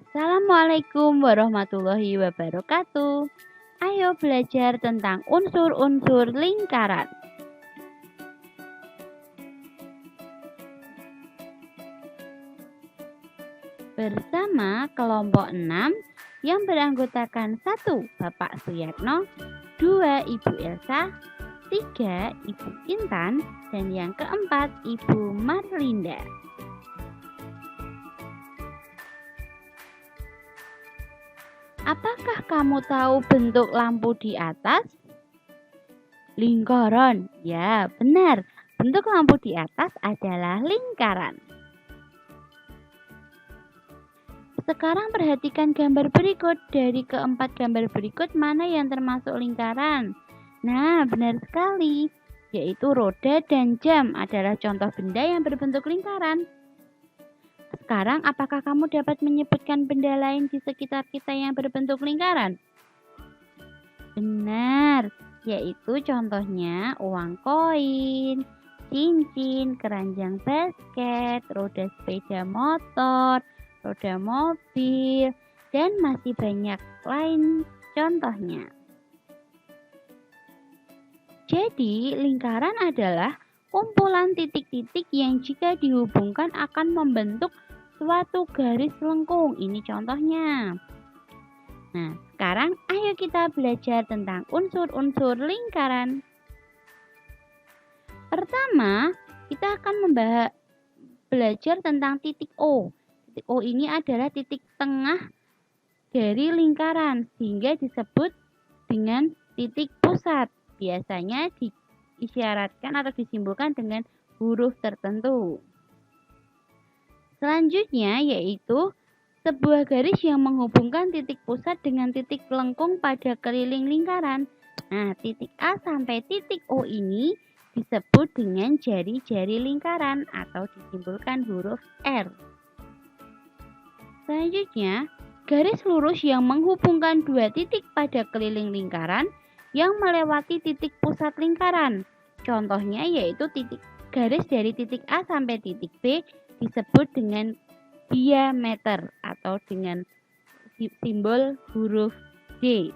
Assalamualaikum warahmatullahi wabarakatuh. Ayo belajar tentang unsur-unsur lingkaran. Bersama kelompok 6 yang beranggotakan 1. Bapak Suyatno, 2. Ibu Elsa, 3. Ibu Intan, dan yang keempat Ibu Marlinda. Apakah kamu tahu bentuk lampu di atas? Lingkaran. Ya, benar. Bentuk lampu di atas adalah lingkaran. Sekarang perhatikan gambar berikut. Dari keempat gambar berikut, mana yang termasuk lingkaran? Nah, benar sekali. Yaitu roda dan jam adalah contoh benda yang berbentuk lingkaran. Sekarang, apakah kamu dapat menyebutkan benda lain di sekitar kita yang berbentuk lingkaran? Benar, yaitu contohnya uang koin, cincin, keranjang basket, roda sepeda motor, roda mobil, dan masih banyak lain contohnya. Jadi, lingkaran adalah kumpulan titik-titik yang jika dihubungkan akan membentuk suatu garis lengkung. Ini contohnya. Nah, sekarang ayo kita belajar tentang unsur-unsur lingkaran. Pertama, kita akan belajar tentang titik O. Titik O ini adalah titik tengah dari lingkaran, sehingga disebut dengan titik pusat. Biasanya diisyaratkan atau disimbolkan dengan huruf tertentu. Selanjutnya yaitu sebuah garis yang menghubungkan titik pusat dengan titik lengkung pada keliling lingkaran. Nah, titik A sampai titik O ini disebut dengan jari-jari lingkaran atau disimbolkan huruf R. Selanjutnya, garis lurus yang menghubungkan dua titik pada keliling lingkaran yang melewati titik pusat lingkaran. Contohnya yaitu garis dari titik A sampai titik B disebut dengan diameter atau dengan simbol huruf D.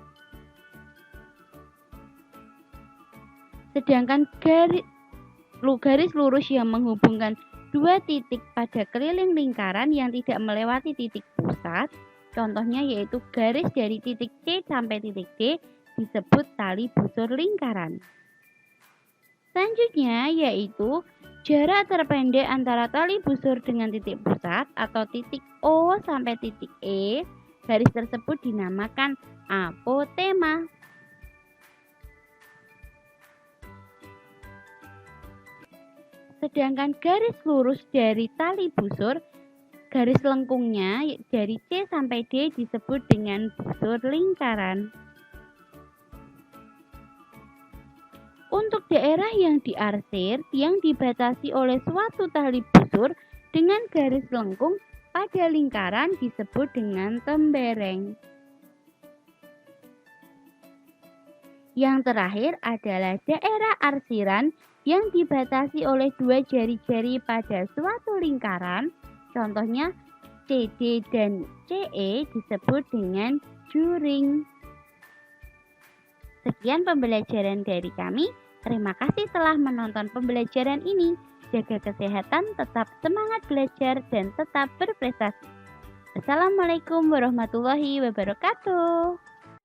Sedangkan garis lurus yang menghubungkan dua titik pada keliling lingkaran yang tidak melewati titik pusat, contohnya yaitu garis dari titik C sampai titik D disebut tali busur lingkaran. Selanjutnya yaitu jarak terpendek antara tali busur dengan titik pusat atau titik O sampai titik E. Garis tersebut dinamakan apotema. Sedangkan garis lurus dari tali busur, garis lengkungnya dari C sampai D disebut dengan busur lingkaran. Untuk daerah yang diarsir yang dibatasi oleh suatu tali busur dengan garis lengkung pada lingkaran disebut dengan tembereng. Yang terakhir adalah daerah arsiran yang dibatasi oleh dua jari-jari pada suatu lingkaran, contohnya CD dan CE disebut dengan juring. Sekian pembelajaran dari kami. Terima kasih telah menonton pembelajaran ini. Jaga kesehatan, tetap semangat belajar, dan tetap berprestasi. Assalamualaikum warahmatullahi wabarakatuh.